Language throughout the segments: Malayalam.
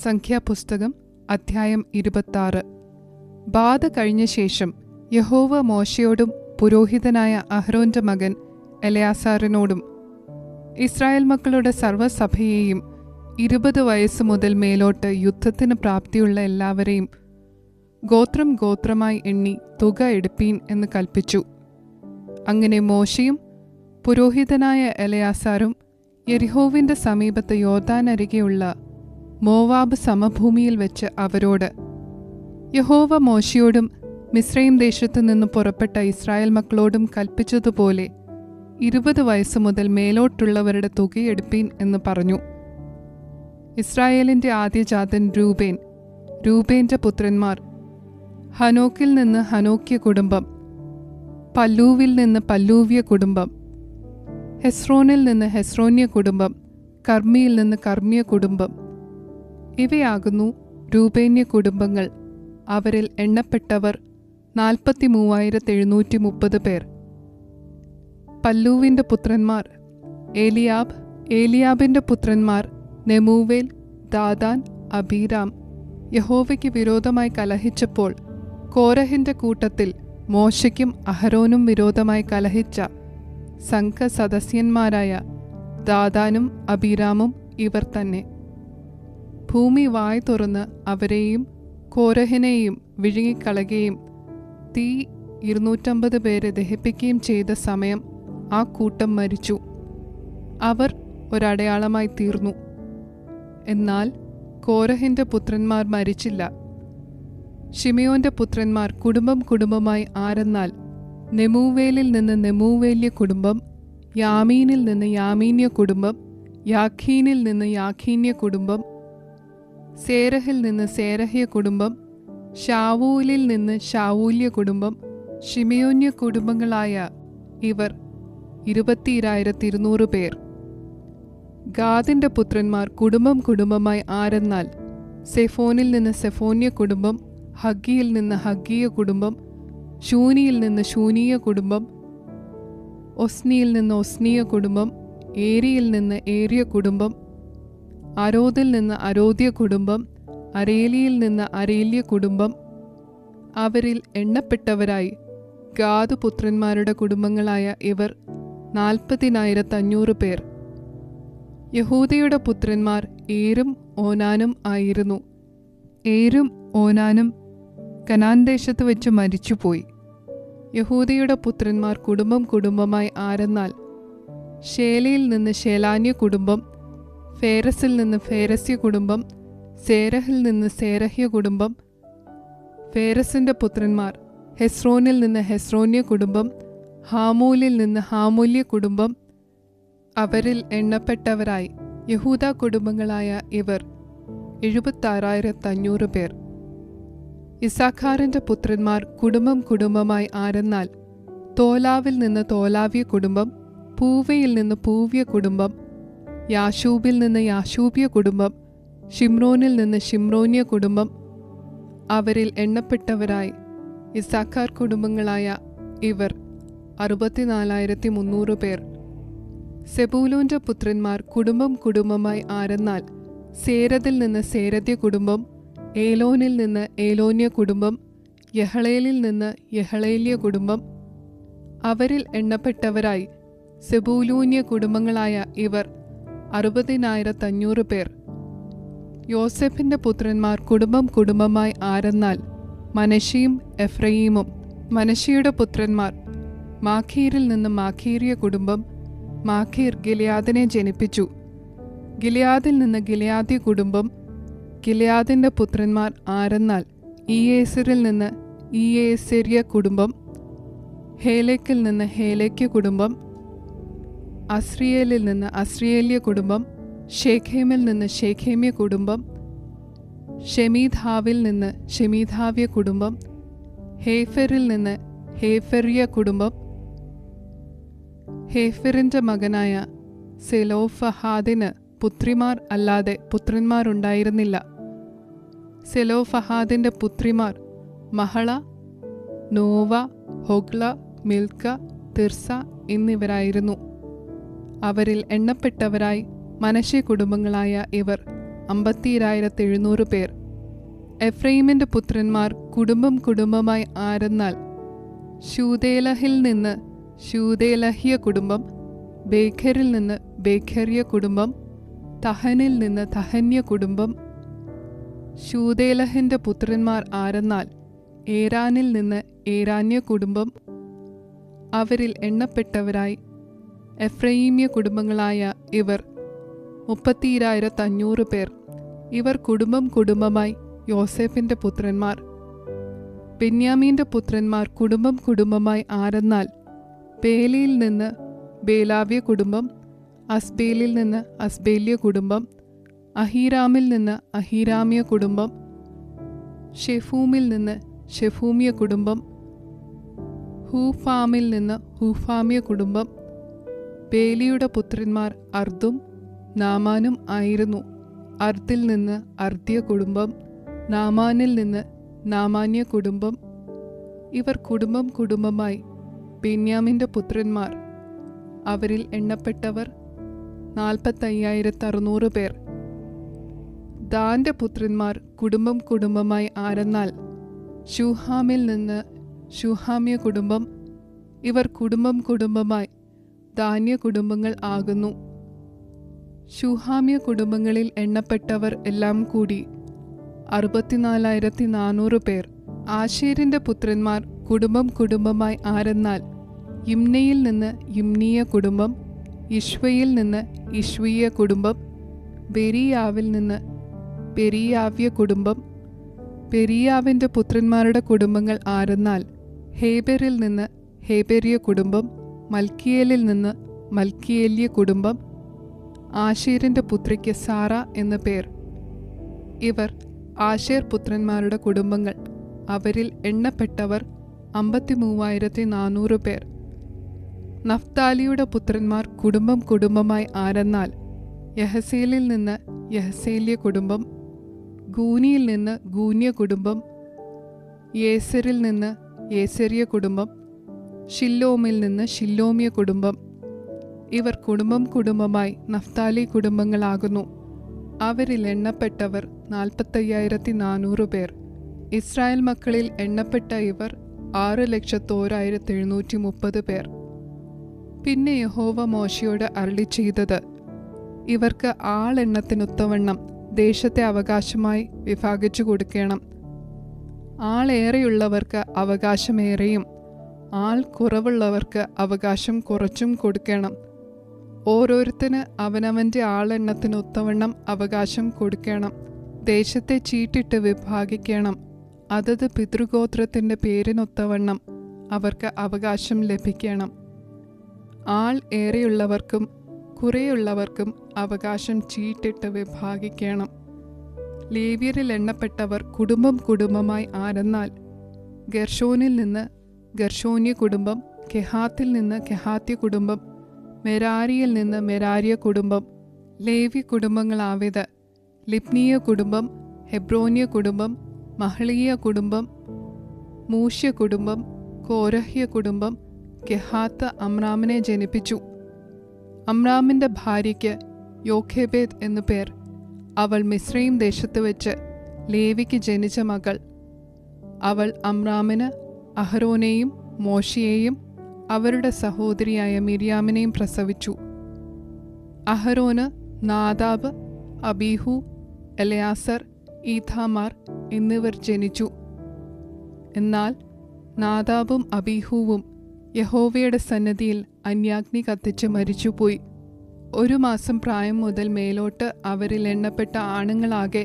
സംഖ്യാപുസ്തകം അധ്യായം 26. ബാധ കഴിഞ്ഞ ശേഷം യഹോവ മോശയോടും പുരോഹിതനായ അഹ്റോന്റെ മകൻ എലയാസാറിനോടും ഇസ്രായേൽ മക്കളുടെ സർവ്വസഭയെയും 20 വയസ്സ് മുതൽ മേലോട്ട് യുദ്ധത്തിന് പ്രാപ്തിയുള്ള എല്ലാവരെയും ഗോത്രം ഗോത്രമായി എണ്ണി തുക എടുപ്പീൻ എന്ന് കൽപ്പിച്ചു. അങ്ങനെ മോശയും പുരോഹിതനായ എലയാസാറും യെരിഹോവിന്റെ സമീപത്ത് യോർദാനരികെയുള്ള മോവാബ് സമഭൂമിയിൽ വെച്ച് അവരോട്, യഹോവ മോശയോടും മിസ്രയീം ദേശത്തു നിന്ന് പുറപ്പെട്ട ഇസ്രായേൽ മക്കളോടും കൽപ്പിച്ചതുപോലെ 20 വയസ്സ് മുതൽ മേലോട്ടുള്ളവരുടെ തുകയെടുപ്പീൻ എന്ന് പറഞ്ഞു. ഇസ്രായേലിന്റെ ആദ്യജാതൻ രൂബേൻ, രൂബേന്റെ പുത്രന്മാർ: ഹനോക്കിൽ നിന്ന് ഹനോക്യ കുടുംബം, പല്ലൂവിൽ നിന്ന് പല്ലൂവ്യ കുടുംബം, ഹെസ്രോനിൽ നിന്ന് ഹെസ്രോന്യ കുടുംബം, കർമ്മിയിൽ നിന്ന് കർമ്മ്യ കുടുംബം. ഇവയാകുന്നു രൂബേന്യ കുടുംബങ്ങൾ. അവരിൽ എണ്ണപ്പെട്ടവർ 43,730 പേർ. പല്ലൂവിന്റെ പുത്രന്മാർ: ഏലിയാബ്, ഏലിയാബിന്റെ പുത്രന്മാർ നെമൂവേൽ, ദാദാൻ, അബീരാം. യഹോവയ്ക്ക് വിരോധമായി കലഹിച്ചപ്പോൾ കോരഹിന്റെ കൂട്ടത്തിൽ മോശയ്ക്കും അഹരോനും വിരോധമായി കലഹിച്ച സംഘസദസ്യന്മാരായ ദാദാനും അബീരാമും ഇവർ തന്നെ. ഭൂമി വായ് തുറന്ന് അവരെയും കോരഹിനെയും വിഴുങ്ങിക്കളയുകയും തീ 250 പേരെ ദഹിപ്പിക്കുകയും ചെയ്ത സമയം ആ കൂട്ടം മരിച്ചു. അവർ ഒരടയാളമായി തീർന്നു. എന്നാൽ കോരഹിന്റെ പുത്രന്മാർ മരിച്ചില്ല. ശിമെയോന്റെ പുത്രന്മാർ കുടുംബം കുടുംബമായി ആരെന്നാൽ, നെമൂവേലിൽ നിന്ന് നെമൂവേല്യ കുടുംബം, യാമീനിൽ നിന്ന് യാമീന്യ കുടുംബം, യാഖീനിൽ നിന്ന് യാഖീന്യ കുടുംബം, സേരഹിൽ നിന്ന് സേരഹ്യ കുടുംബം, ഷാവൂലിൽ നിന്ന് ഷാവൂല്യ കുടുംബം. ശിമെയോന്യ കുടുംബങ്ങളായ ഇവർ 22,200 പേർ. ഗാദിന്റെ പുത്രന്മാർ കുടുംബം കുടുംബമായി ആരെന്നാൽ, സെഫോനിൽ നിന്ന് സെഫോന്യ കുടുംബം, ഹഗ്ഗിയിൽ നിന്ന് ഹഗ്ഗീയ കുടുംബം, ശൂനിയിൽ നിന്ന് ശൂനീയ കുടുംബം, ഒസ്നിയിൽ നിന്ന് ഒസ്നീയ കുടുംബം, ഏരിയിൽ നിന്ന് ഏരിയ കുടുംബം, അരോദിൽ നിന്ന് അരോദ്യ കുടുംബം, അരേലിയിൽ നിന്ന് അരേല്യ കുടുംബം. അവരിൽ എണ്ണപ്പെട്ടവരായി ഗാദ് പുത്രന്മാരുടെ കുടുംബങ്ങളായ ഇവർ 40,500 പേർ. യഹൂദയുടെ പുത്രന്മാർ ഏരും ഓനാനും ആയിരുന്നു. ഏരും ഓനാനും കനാൻ ദേശത്ത് വെച്ച് മരിച്ചുപോയി. യഹൂദയുടെ പുത്രന്മാർ കുടുംബം കുടുംബമായി ആരെന്നാൽ, ഷേലയിൽ നിന്ന് ഷേലാന്യ കുടുംബം, ഫേരസിൽ നിന്ന് ഫേരസ്യ കുടുംബം, സേരഹിൽ നിന്ന് സേരഹ്യ കുടുംബം. ഫേരസിന്റെ പുത്രന്മാർ ഹെസ്രോനിൽ നിന്ന് ഹെസ്രോന്യ കുടുംബം, ഹാമൂലിൽ നിന്ന് ഹാമൂല്യ കുടുംബം. അവരിൽ എണ്ണപ്പെട്ടവരായി യഹൂദ കുടുംബങ്ങളായ ഇവർ 76,500 പേർ. ഇസാഖാറിന്റെ പുത്രന്മാർ കുടുംബം കുടുംബമായി ആരെന്നാൽ, തോലാവിൽ നിന്ന് തോലാവ്യ കുടുംബം, പൂവയിൽ നിന്ന് പൂവ്യ കുടുംബം, യാശൂബിൽ നിന്ന് യാശൂബ്യ കുടുംബം, ഷിമ്രോനിൽ നിന്ന് ഷിമ്രോന്യ കുടുംബം. അവരിൽ എണ്ണപ്പെട്ടവരായി ഇസാഖാർ കുടുംബങ്ങളായ ഇവർ 64,300 പേർ. സെബൂലൂന്റെ പുത്രന്മാർ കുടുംബം കുടുംബമായി ആരെന്നാൽ, സേരദിൽ നിന്ന് സേരദ്യ കുടുംബം, ഏലോനിൽ നിന്ന് ഏലോന്യ കുടുംബം, യഹളേലിൽ നിന്ന് യഹളേല്യ കുടുംബം. അവരിൽ എണ്ണപ്പെട്ടവരായി സെബൂലൂന്യ കുടുംബങ്ങളായ ഇവർ 60,500 പേർ. യോസെഫിന്റെ പുത്രന്മാർ കുടുംബം കുടുംബമായി ആരെന്നാൽ, മനശ്ശെയും എഫ്രയീമും. മനശ്ശെയുടെ പുത്രന്മാർ മാഖീരിൽ നിന്ന് മാഖീര്യ കുടുംബം. മാഖീർ ഗിലെയാദിനെ ജനിപ്പിച്ചു. ഗിലെയാദിൽ നിന്ന് ഗിലെയാദ്യ കുടുംബം. ഗിലെയാദിന്റെ പുത്രന്മാർ ആരെന്നാൽ, ഇയേസരിൽ നിന്ന് ഇയേസെര്യ കുടുംബം, ഹേലേക്കിൽ നിന്ന് ഹേലേക്യ കുടുംബം, അസ്രിയേലിൽ നിന്ന് അസ്രിയേല്യ കുടുംബം, ഷേഖേമിൽ നിന്ന് ഷേഖേമ്യ കുടുംബം, ഷെമീധാവിൽ നിന്ന് ഷെമീധാവ്യ കുടുംബം, ഹേഫെറിൽ നിന്ന് ഹേഫെര്യ കുടുംബം. ഹേഫെറിന്റെ മകനായ സെലോഫഹാദിന് പുത്രിമാർ അല്ലാതെ പുത്രന്മാരുണ്ടായിരുന്നില്ല. സെലോഫഹാദിന്റെ പുത്രിമാർ മഹള, നോവ, ഹൊഗ്ല, മിൽക്ക, തിർസ എന്നിവരായിരുന്നു. അവരിൽ എണ്ണപ്പെട്ടവരായി മനശ്ശെ കുടുംബങ്ങളായ ഇവർ 50,700 പേർ. എഫ്രൈമിൻ്റെ പുത്രന്മാർ കുടുംബം കുടുംബമായി ആരെന്നാൽ, ശൂദേലഹിൽ നിന്ന് ശൂദേലഹ്യ കുടുംബം, ബേഖരിൽ നിന്ന് ബേഖര്യ കുടുംബം, തഹനിൽ നിന്ന് തഹന്യ കുടുംബം. ശൂദേലഹിൻ്റെ പുത്രന്മാർ ആരെന്നാൽ, ഏരാനിൽ നിന്ന് ഏരാന്യ കുടുംബം. അവരിൽ എണ്ണപ്പെട്ടവരായി എഫ്രൈമ്യ കുടുംബങ്ങളായ ഇവർ 30,500 പേർ. ഇവർ കുടുംബം കുടുംബമായി യോസേഫിൻ്റെ പുത്രന്മാർ. ബെന്യാമീൻ്റെ പുത്രന്മാർ കുടുംബം കുടുംബമായി ആരെന്നാൽ, ബേലിയിൽ നിന്ന് ബേലാവ്യ കുടുംബം, അസ്ബേലിൽ നിന്ന് അസ്ബേല്യ കുടുംബം, അഹീരാമിൽ നിന്ന് അഹീരാമ്യ കുടുംബം, ഷെഫൂമിൽ നിന്ന് ഷെഫൂമ്യ കുടുംബം, ഹൂഫാമിൽ നിന്ന് ഹൂഫാമ്യ കുടുംബം. ബേലിയുടെ പുത്രന്മാർ അർദും നാമാനും ആയിരുന്നു. അർദിൽ നിന്ന് അർദ്യ കുടുംബം, നാമാനിൽ നിന്ന് നാമാന്യ കുടുംബം. ഇവർ കുടുംബം കുടുംബമായി ബെന്യാമിൻ്റെ പുത്രന്മാർ. അവരിൽ എണ്ണപ്പെട്ടവർ 45,600 പേർ. ദാന്റെ പുത്രന്മാർ കുടുംബം കുടുംബമായി ആരെന്നാൽ, ശൂഹാമിൽ നിന്ന് ശൂഹാമ്യ കുടുംബം. ഇവർ കുടുംബം കുടുംബമായി ധാന്യ കുടുംബങ്ങൾ ആകുന്നു. ശൂഹാമ്യ കുടുംബങ്ങളിൽ എണ്ണപ്പെട്ടവർ എല്ലാം കൂടി 64,400 പേർ. ആശേരിൻ്റെ പുത്രന്മാർ കുടുംബം കുടുംബമായി ആരെന്നാൽ, യിമ്നയിൽ നിന്ന് യിമ്നീയ കുടുംബം, ഇശ്വയിൽ നിന്ന് ഇശ്വീയ കുടുംബം, ബെരിയാവിൽ നിന്ന് ബെരിയാവ്യ കുടുംബം. ബെരിയാവിൻ്റെ പുത്രന്മാരുടെ കുടുംബങ്ങൾ ആരെന്നാൽ, ഹേബെറിൽ നിന്ന് ഹേബെര്യ കുടുംബം, മൽക്കിയേലിൽ നിന്ന് മൽക്കിയേല്യ കുടുംബം. ആശേരിൻ്റെ പുത്രിക്ക് സാറ എന്ന പേർ. ഇവർ ആശേർ പുത്രന്മാരുടെ കുടുംബങ്ങൾ. അവരിൽ എണ്ണപ്പെട്ടവർ 53,400 പേർ. നഫ്താലിയുടെ പുത്രന്മാർ കുടുംബം കുടുംബമായി ആരെന്നാൽ, യഹസേലിൽ നിന്ന് യഹസേല്യ കുടുംബം, ഗൂനിയിൽ നിന്ന് ഗൂന്യ കുടുംബം, യേസരിൽ നിന്ന് യേസര്യ കുടുംബം, ഷില്ലോമിൽ നിന്ന് ഷില്ലോമ്യ കുടുംബം. ഇവർ കുടുംബം കുടുംബമായി നഫ്താലി കുടുംബങ്ങളാകുന്നു. അവരിൽ എണ്ണപ്പെട്ടവർ 45,400 പേർ. ഇസ്രായേൽ മക്കളിൽ എണ്ണപ്പെട്ട ഇവർ 6,01,730 പേർ. പിന്നെ യഹോവ മോശയോട് അരുളി ചെയ്തത്, ഇവർക്ക് ആളെണ്ണത്തിനൊത്തവണ്ണം ദേശത്തെ അവകാശമായി വിഭാഗിച്ചു കൊടുക്കണം. ആളേറെയുള്ളവർക്ക് അവകാശമേറെയും ആൾ കുറവുള്ളവർക്ക് അവകാശം കുറച്ചും കൊടുക്കണം. ഓരോരുത്തന് അവനവൻ്റെ ആളെണ്ണത്തിനൊത്തവണ്ണം അവകാശം കൊടുക്കണം. ദേശത്തെ ചീട്ടിട്ട് വിഭാഗിക്കണം. അതത് പിതൃഗോത്രത്തിൻ്റെ പേരിനൊത്തവണ്ണം അവർക്ക് അവകാശം ലഭിക്കണം. ആൾ ഏറെയുള്ളവർക്കും കുറേയുള്ളവർക്കും അവകാശം ചീട്ടിട്ട് വിഭാഗിക്കണം. ലേവ്യരിൽ എണ്ണപ്പെട്ടവർ കുടുംബം കുടുംബമായി ആരെന്നാൽ, ഗർഷോനിൽ നിന്ന് ഗർഷോന്യ കുടുംബം, കെഹാത്തിൽ നിന്ന് കെഹാത്യ കുടുംബം, മെരാരിയിൽ നിന്ന് മെരാരിയ കുടുംബം. ലേവ്യ കുടുംബങ്ങളാവിത് ലിബ്നീയ കുടുംബം, ഹെബ്രോന്യ കുടുംബം, മഹ്ലീയ കുടുംബം, മൂശ്യ കുടുംബം, കോരഹ്യ കുടുംബം. കെഹാത്ത് അമ്രാമിനെ ജനിപ്പിച്ചു. അമ്രാമിൻ്റെ ഭാര്യയ്ക്ക് യോഖേബേദ് എന്നു പേർ. അവൾ മിസ്രയീം ദേശത്ത് വെച്ച് ലേവിക്ക് ജനിച്ച മകൾ. അവൾ അമ്രാമിന് അഹരോനെയും മോശയെയും അവരുടെ സഹോദരിയായ മിര്യാമിനെയും പ്രസവിച്ചു. അഹരോന് നാദാബ്, അബീഹു, എലയാസർ, ഈഥാമാർ എന്നിവർ ജനിച്ചു. എന്നാൽ നാദാബും അബീഹുവും യഹോവയുടെ സന്നിധിയിൽ അന്യാഗ്നി കത്തിച്ച് മരിച്ചുപോയി. 1 മാസം പ്രായം മുതൽ മേലോട്ട് അവരിൽ എണ്ണപ്പെട്ട ആണുങ്ങളാകെ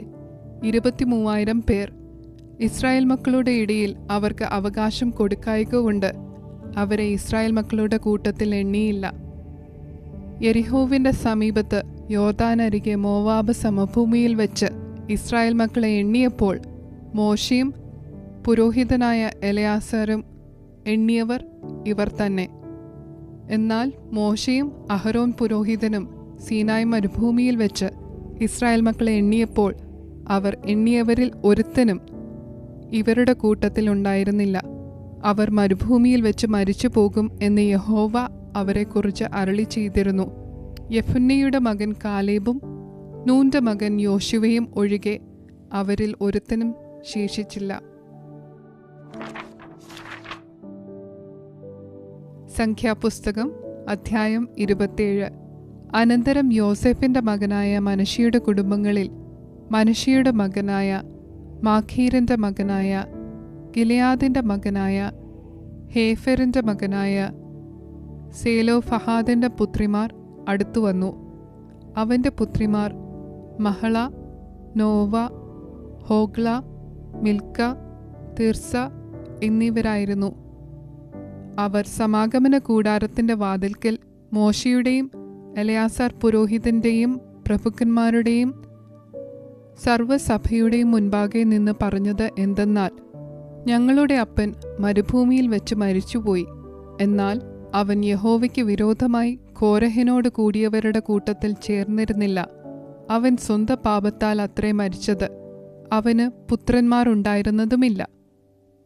23,000 പേർ. ഇസ്രായേൽ മക്കളുടെ ഇടയിൽ അവർക്ക് അവകാശം കൊടുക്കായ്കൊണ്ട് അവരെ ഇസ്രായേൽ മക്കളുടെ കൂട്ടത്തിൽ എണ്ണിയില്ല. യെരിഹോവിൻ്റെ സമീപത്ത് യോർദാനരികെ മോവാബ് സമഭൂമിയിൽ വെച്ച് ഇസ്രായേൽ മക്കളെ എണ്ണിയപ്പോൾ മോശയും പുരോഹിതനായ എലയാസറും എണ്ണിയവർ ഇവർ തന്നെ. എന്നാൽ മോശയും അഹരോൻ പുരോഹിതനും സീനായ് മരുഭൂമിയിൽ വെച്ച് ഇസ്രായേൽ മക്കളെ എണ്ണിയപ്പോൾ അവർ എണ്ണിയവരിൽ ഒരുത്തനും ഇവരുടെ കൂട്ടത്തിൽ ഉണ്ടായിരുന്നില്ല. അവർ മരുഭൂമിയിൽ വെച്ച് മരിച്ചു പോകും എന്ന് യഹോവ അവരെക്കുറിച്ച് അരുളി ചെയ്തിരുന്നു. യെഫുന്നെയുടെ മകൻ കാലേബും നൂന്റെ മകൻ യോശുവയും ഒഴികെ അവരിൽ ഒരുത്തനും ശേഷിച്ചില്ല. സംഖ്യാപുസ്തകം അധ്യായം 27. അനന്തരം യോസേഫിന്റെ മകനായ മനശ്ശെയുടെ കുടുംബങ്ങളിൽ മനശ്ശെയുടെ മകനായ മാഖീരിന്റെ മകനായ ഗിലെയാദിന്റെ മകനായ ഹേഫെറിന്റെ മകനായ സേലോഫഹാദിന്റെ പുത്രിമാർ അടുത്തുവന്നു. അവന്റെ പുത്രിമാർ മഹള, നോവ, ഹോഗ്ല, മിൽക്ക, തിർസ എന്നിവരായിരുന്നു. അവർ സമാഗമന കൂടാരത്തിന്റെ വാതിൽക്കൽ മോശയുടെയും എലയാസാർ പുരോഹിതന്റെയും പ്രഭുക്കന്മാരുടെയും സർവ്വസഭയുടെയും മുൻപാകെ നിന്ന് പറഞ്ഞത് എന്തെന്നാൽ, ഞങ്ങളുടെ അപ്പൻ മരുഭൂമിയിൽ വെച്ച് മരിച്ചുപോയി. എന്നാൽ അവൻ യഹോവയ്ക്ക് വിരോധമായി കോരഹിനോട് കൂടിയവരുടെ കൂട്ടത്തിൽ ചേർന്നിരുന്നില്ല. അവൻ സ്വന്തം പാപത്താൽ അത്രേ മരിച്ചത്. അവന് പുത്രന്മാരുണ്ടായിരുന്നതുമില്ല.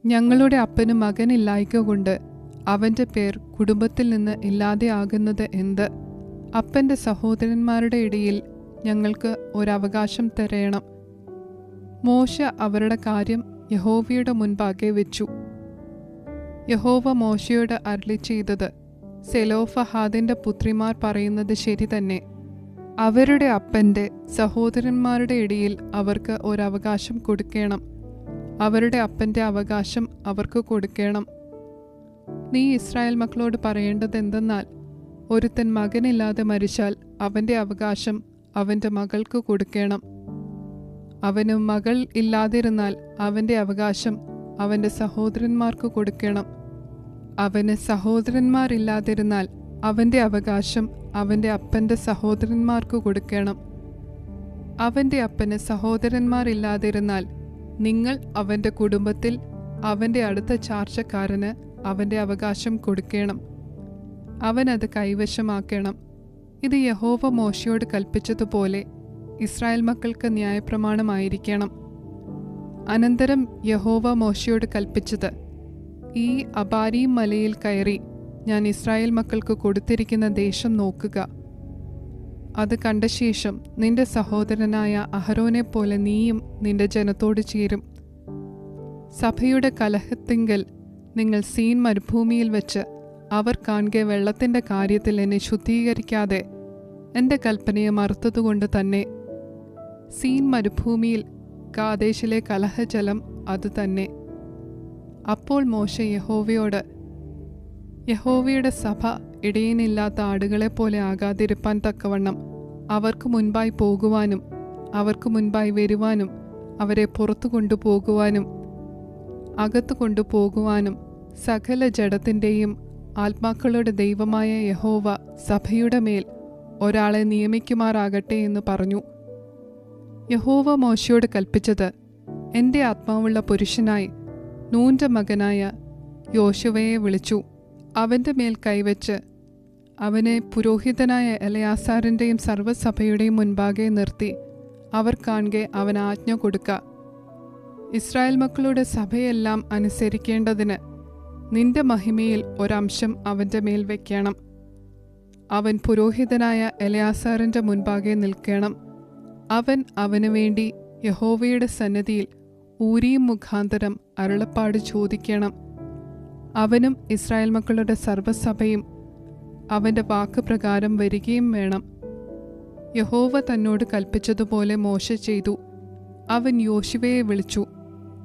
ഞങ്ങളുടെ അപ്പന് മകനില്ലായ്കൊണ്ട് അവന്റെ പേർ കുടുംബത്തിൽ നിന്ന് ഇല്ലാതെ ആകുന്നത് എന്ത്? അപ്പന്റെ സഹോദരന്മാരുടെ ഇടയിൽ ഞങ്ങൾക്ക് ഒരവകാശം തരയണം. മോശ അവരുടെ കാര്യം യഹോവയുടെ മുൻപാകെ വെച്ചു. യഹോവ മോശയോട് അരുളി ചെയ്തത്, സെലോഫഹാദിന്റെ പുത്രിമാർ പറയുന്നത് ശരി തന്നെ. അവരുടെ അപ്പന്റെ സഹോദരന്മാരുടെ ഇടയിൽ അവർക്ക് ഒരവകാശം കൊടുക്കണം. അവരുടെ അപ്പന്റെ അവകാശം അവർക്ക് കൊടുക്കണം. നീ ഇസ്രായേൽ മക്കളോട് പറയേണ്ടത് എന്തെന്നാൽ, ഒരുത്തൻ മകനില്ലാതെ മരിച്ചാൽ അവന്റെ അവകാശം അവന്റെ മകൾക്ക് കൊടുക്കണം. അവന് മകൾ ഇല്ലാതിരുന്നാൽ അവന്റെ അവകാശം അവന്റെ സഹോദരന്മാർക്ക് കൊടുക്കണം. അവന് സഹോദരന്മാരില്ലാതിരുന്നാൽ അവന്റെ അവകാശം അവന്റെ അപ്പന്റെ സഹോദരന്മാർക്ക് കൊടുക്കണം. അവന്റെ അപ്പന് സഹോദരന്മാരില്ലാതിരുന്നാൽ നിങ്ങൾ അവന്റെ കുടുംബത്തിൽ അവന്റെ അടുത്ത ചാർച്ചക്കാരന് അവന്റെ അവകാശം കൊടുക്കണം. അവനത് കൈവശമാക്കണം. ഇത് യഹോവ മോശയോട് കൽപ്പിച്ചതുപോലെ ഇസ്രായേൽ മക്കൾക്ക് ന്യായപ്രമാണമായിരിക്കണം. അനന്തരം യഹോവ മോശയോട് കൽപ്പിച്ചത്, ഈ അബാരീം മലയിൽ കയറി ഞാൻ ഇസ്രായേൽ മക്കൾക്ക് കൊടുത്തിരിക്കുന്ന ദേശം നോക്കുക. അത് കണ്ട ശേഷം നിന്റെ സഹോദരനായ അഹരോനെ പോലെ നീയും നിന്റെ ജനത്തോട് ചേരും. സഭയുടെ കലഹത്തിങ്കൽ നിങ്ങൾ സീൻ മരുഭൂമിയിൽ വെച്ച് അവർ കാണുക വെള്ളത്തിന്റെ കാര്യത്തിൽ എന്നെ ശുദ്ധീകരിക്കാതെ എൻ്റെ കൽപ്പനയെ മറുത്തതുകൊണ്ട് തന്നെ. സീൻ മരുഭൂമിയിൽ കാദേശിലെ കലഹജലം അതുതന്നെ. അപ്പോൾ മോശ യഹോവയോട്, യഹോവയുടെ സഭ ഇടയനില്ലാത്ത ആടുകളെപ്പോലെ ആകാതിരിപ്പാൻ തക്കവണ്ണം അവർക്ക് മുൻപായി പോകുവാനും അവർക്ക് മുൻപായി വരുവാനും അവരെ പുറത്തു കൊണ്ടുപോകുവാനും അകത്തു കൊണ്ടുപോകുവാനും സകല ജഡത്തിൻ്റെയും ആത്മാക്കളുടെ ദൈവമായ യഹോവ സഭയുടെ മേൽ ഒരാളെ നിയമിക്കുമാറാകട്ടെ എന്ന് പറഞ്ഞു. യഹോവ മോശയോട് കൽപ്പിച്ചത്, എൻ്റെ ആത്മാവുള്ള പുരുഷനായി നൂന്റെ മകനായ യോശുവയെ വിളിച്ചു. അവൻ്റെ മേൽ കൈവച്ച് അവനെ പുരോഹിതനായ എലയാസാറിൻ്റെയും സർവ്വസഭയുടെയും മുൻപാകെ നിർത്തി അവർ കാണുക അവൻ ആജ്ഞ കൊടുക്ക. ഇസ്രായേൽ മക്കളുടെ സഭയെല്ലാം അനുസരിക്കേണ്ടതിന് നിന്റെ മഹിമയിൽ ഒരംശം അവൻ്റെ മേൽ വയ്ക്കണം. അവൻ പുരോഹിതനായ എലയാസാറിൻ്റെ മുൻപാകെ നിൽക്കണം. അവൻ അവനു വേണ്ടി യഹോവയുടെ സന്നിധിയിൽ ഊരീം മുഖാന്തരം അരുളപ്പാട് ചോദിക്കണം. അവനും ഇസ്രായേൽ മക്കളുടെ സർവ്വസഭയും അവൻ്റെ വാക്ക് പ്രകാരം വരികയും വേണം. യഹോവ തന്നോട് കൽപ്പിച്ചതുപോലെ മോശ ചെയ്തു. അവൻ യോശുവയെ വിളിച്ചു.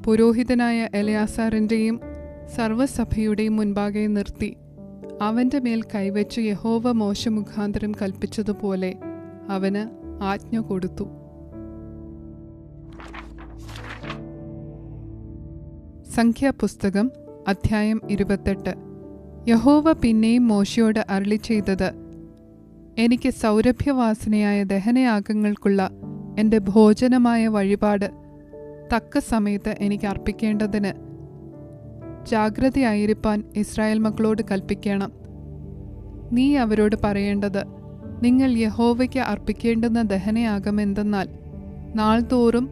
പുരോഹിതനായ എലയാസാറിൻ്റെയും സർവ്വസഭയുടെയും മുൻപാകെ നിർത്തി അവൻ്റെ മേൽ കൈവച്ചു യഹോവ മോശ മുഖാന്തരം കൽപ്പിച്ചതുപോലെ അവന് ആജ്ഞ കൊടുത്തു. സംഖ്യാപുസ്തകം അധ്യായം 28. യഹോവ പിന്നെയും മോശയോട് അരുളി ചെയ്തത്, എനിക്ക് സൗരഭ്യവാസനയായ ദഹനയാഗങ്ങൾക്കുള്ള എൻ്റെ ഭോജനമായ വഴിപാട് തക്ക സമയത്ത് എനിക്ക് അർപ്പിക്കേണ്ടതിന് ജാഗ്രതയായിരിക്കാൻ ഇസ്രായേൽ മക്കളോട് കൽപ്പിക്കണം. നീ അവരോട് പറയേണ്ടത്, നിങ്ങൾ യഹോവയ്ക്ക് അർപ്പിക്കേണ്ടുന്ന ദഹനയാഗം എന്തെന്നാൽ, നാൾതോറും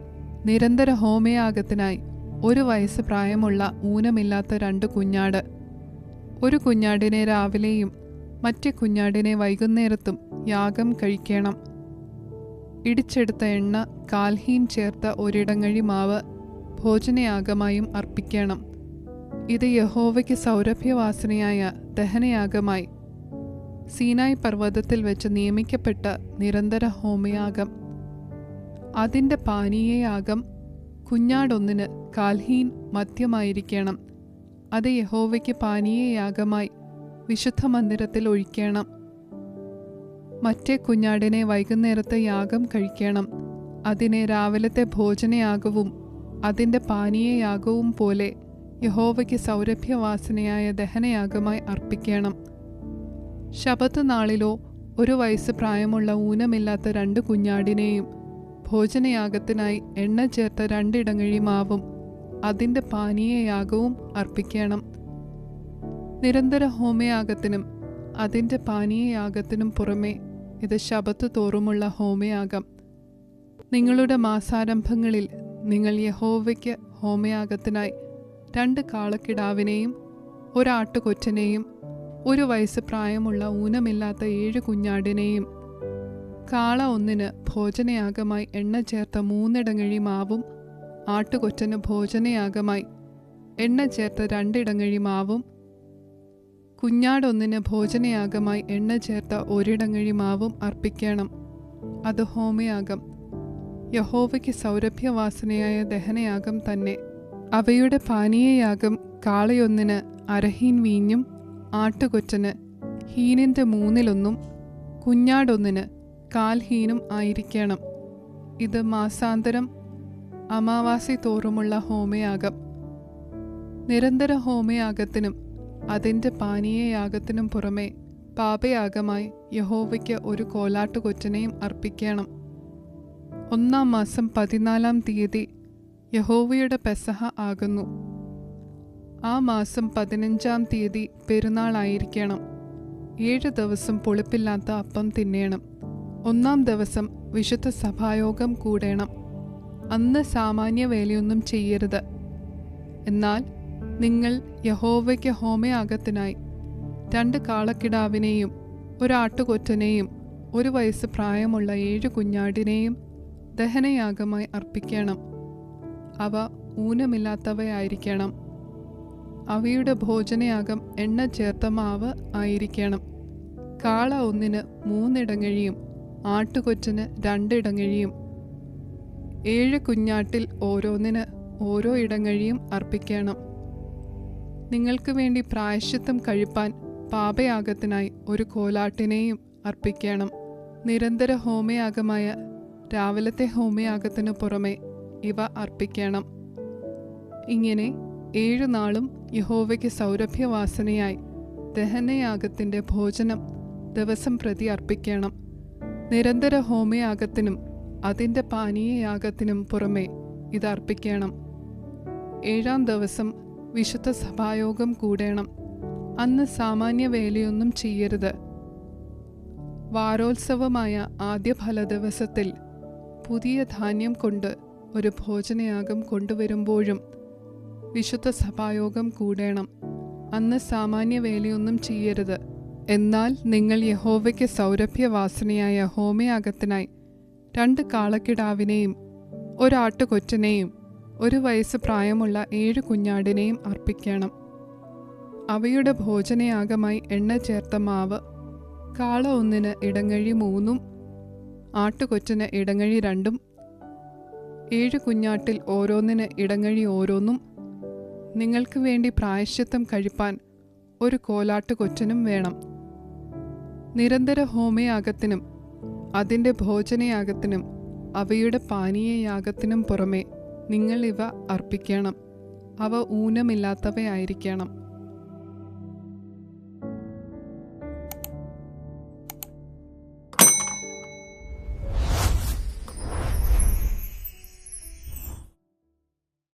നിരന്തര ഹോമയാഗത്തിനായി 1 വയസ്സ് പ്രായമുള്ള ഊനമില്ലാത്ത 2 കുഞ്ഞാട്, ഒരു കുഞ്ഞാടിനെ രാവിലെയും മറ്റേ കുഞ്ഞാടിനെ വൈകുന്നേരത്തും യാഗം കഴിക്കണം. ഇടിച്ചെടുത്ത എണ്ണ കാൽഹീൻ ചേർത്ത ഒരിടങ്ങഴി മാവ് ഭോജനയാഗമായും അർപ്പിക്കണം. ഇത് യഹോവയ്ക്ക് സൗരഭ്യവാസനയായ ദഹനയാഗമായി സീനായി പർവ്വതത്തിൽ വെച്ച് നിയമിക്കപ്പെട്ട നിരന്തര ഹോമയാഗം. അതിൻ്റെ പാനീയയാഗം കുഞ്ഞാടൊന്നിന് കാൽഹീൻ മദ്യമായിരിക്കണം. അത് യഹോവയ്ക്ക് പാനീയയാഗമായി വിശുദ്ധ മന്ദിരത്തിൽ ഒഴിക്കണം. മറ്റേ കുഞ്ഞാടിനെ വൈകുന്നേരത്തെ യാഗം കഴിക്കണം. അതിനെ രാവിലത്തെ ഭോജനയാഗവും അതിൻ്റെ പാനീയയാഗവും പോലെ യഹോവയ്ക്ക് സൗരഭ്യവാസനയായ ദഹനയാഗമായി അർപ്പിക്കണം. ശബത്ത് നാളിലോ 1 വയസ്സ് പ്രായമുള്ള ഊനമില്ലാത്ത 2 കുഞ്ഞാടിനെയും ഭോജനയാഗത്തിനായി എണ്ണ ചേർത്ത 2 ഇടങ്ങഴി മാവും അതിൻ്റെ പാനീയയാഗവും അർപ്പിക്കണം. നിരന്തര ഹോമയാഗത്തിനും അതിൻ്റെ പാനീയയാഗത്തിനും പുറമേ ഇത് ശബത്ത് തോറുമുള്ള ഹോമയാഗം. നിങ്ങളുടെ മാസാരംഭങ്ങളിൽ നിങ്ങൾ യഹോവയ്ക്ക് ഹോമയാഗത്തിനായി 2 കാളക്കിടാവിനെയും 1 ആട്ടുകൊറ്റനെയും 1 വയസ്സ് പ്രായമുള്ള ഊനമില്ലാത്ത 7 കുഞ്ഞാടിനെയും കാള ഒന്നിന് ഭോജനയാഗമായി എണ്ണ ചേർത്ത 3 ഇടങ്ങഴി മാവും ആട്ടുകൊറ്റന് ഭോജനയാഗമായി എണ്ണ ചേർത്ത 2 ഇടങ്ങഴി മാവും കുഞ്ഞാടൊന്നിന് ഭോജനയാഗമായി എണ്ണ ചേർത്ത 1 ഇടങ്ങഴി മാവും അർപ്പിക്കണം. അത് ഹോമയാഗം, യഹോവയ്ക്ക് സൗരഭ്യവാസനയായ ദഹനയാഗം തന്നെ. അവയുടെ പാനീയയാഗം കാളയൊന്നിന് അരഹീൻ വീഞ്ഞും ആട്ടുകൊറ്റന് ഹീനിൻ്റെ 1/3 കുഞ്ഞാടൊന്നിന് കാൽഹീനും ആയിരിക്കണം. ഇത് മാസാന്തരം അമാവാസി തോറുമുള്ള ഹോമയാഗം. നിരന്തര ഹോമയാഗത്തിനും അതിൻ്റെ പാനീയയാഗത്തിനും പുറമെ പാപയാഗമായി യഹോവയ്ക്ക് 1 കോലാട്ടുകൊറ്റനെയും അർപ്പിക്കണം. 1-ാം മാസം 14-ാം തീയതി യഹോവയുടെ പെസഹ ആകുന്നു. ആ മാസം 15-ാം തീയതി പെരുന്നാളായിരിക്കണം. 7 ദിവസം പുളിപ്പില്ലാത്ത അപ്പം തിന്നേണം. 1-ാം ദിവസം വിശുദ്ധ സഭായോഗം കൂടേണം. അന്ന് സാമാന്യ വേലയൊന്നും ചെയ്യരുത്. എന്നാൽ നിങ്ങൾ യഹോവയ്ക്ക് ഹോമയാഗത്തിനായി 2 കാളക്കിടാവിനെയും 1 ആട്ടുകൊറ്റനെയും 1 വയസ്സ് പ്രായമുള്ള 7 കുഞ്ഞാടിനെയും ദഹനയാഗമായി അർപ്പിക്കണം. അവ ഊനമില്ലാത്തവയായിരിക്കണം. അവയുടെ ഭോജനയാഗം എണ്ണ ചേർത്ത മാവ് ആയിരിക്കണം. കാള ഒന്നിന് 3 ഇടങ്ങഴിയും ആട്ടുകൊറ്റന് 2 ഇടങ്ങഴിയും 7 കുഞ്ഞാട്ടിൽ ഓരോന്നിന് ഓരോ ഇടങ്ങഴിയും അർപ്പിക്കണം. നിങ്ങൾക്ക് വേണ്ടി പ്രായശ്ചിത്തം കഴിപ്പാൻ പാപയാഗത്തിനായി 1 കോലാട്ടിനെയും അർപ്പിക്കണം. നിരന്തര ഹോമയാഗമായ രാവിലത്തെ ഹോമയാഗത്തിനു പുറമെ ഇവ അർപ്പിക്കണം. ഇങ്ങനെ 7 നാളും യഹോവയ്ക്ക് സൗരഭ്യവാസനയായി ദഹനയാഗത്തിൻ്റെ ഭോജനം ദിവസം പ്രതി അർപ്പിക്കണം. നിരന്തര ഹോമയാഗത്തിനും അതിൻ്റെ പാനീയയാഗത്തിനും പുറമെ ഇത് അർപ്പിക്കണം. 7-ാം ദിവസം വിശുദ്ധ സഭായോഗം കൂടേണം. അന്ന് സാമാന്യ വേലയൊന്നും ചെയ്യരുത്. വാരോത്സവമായ ആദ്യ ഫല ദിവസത്തിൽ പുതിയ ധാന്യം കൊണ്ട് 1 ഭോജനയാഗം കൊണ്ടുവരുമ്പോഴും വിശുദ്ധ സഭായോഗം കൂടേണം. അന്ന് സാമാന്യ വേലയൊന്നും ചെയ്യരുത്. എന്നാൽ നിങ്ങൾ യഹോവയ്ക്ക് സൗരഭ്യവാസനയായ ഹോമയാഗത്തിനായി 2 കാളക്കിടാവിനെയും 1 ആട്ടുകൊറ്റനെയും 1 വയസ്സ് പ്രായമുള്ള 7 കുഞ്ഞാടിനെയും അർപ്പിക്കണം. അവയുടെ ഭോജനയാഗമായി എണ്ണ ചേർത്ത മാവ് കാള ഒന്നിന് ഇടങ്ങഴി 3 ആട്ടുകൊറ്റന് ഇടങ്ങഴി 2 7 കുഞ്ഞാട്ടിൽ ഓരോന്നിന് ഇടങ്ങഴി ഓരോന്നും നിങ്ങൾക്ക് വേണ്ടി പ്രായശ്ചിത്തം കഴിപ്പാൻ 1 കോലാട്ടുകൊറ്റനും വേണം. നിരന്തര ഹോമയാഗത്തിനും അതിൻ്റെ ഭോജനയാഗത്തിനും അവയുടെ പാനീയയാഗത്തിനും പുറമെ നിങ്ങൾ ഇവ അർപ്പിക്കണം. അവ ഊനമില്ലാത്തവയായിരിക്കണം.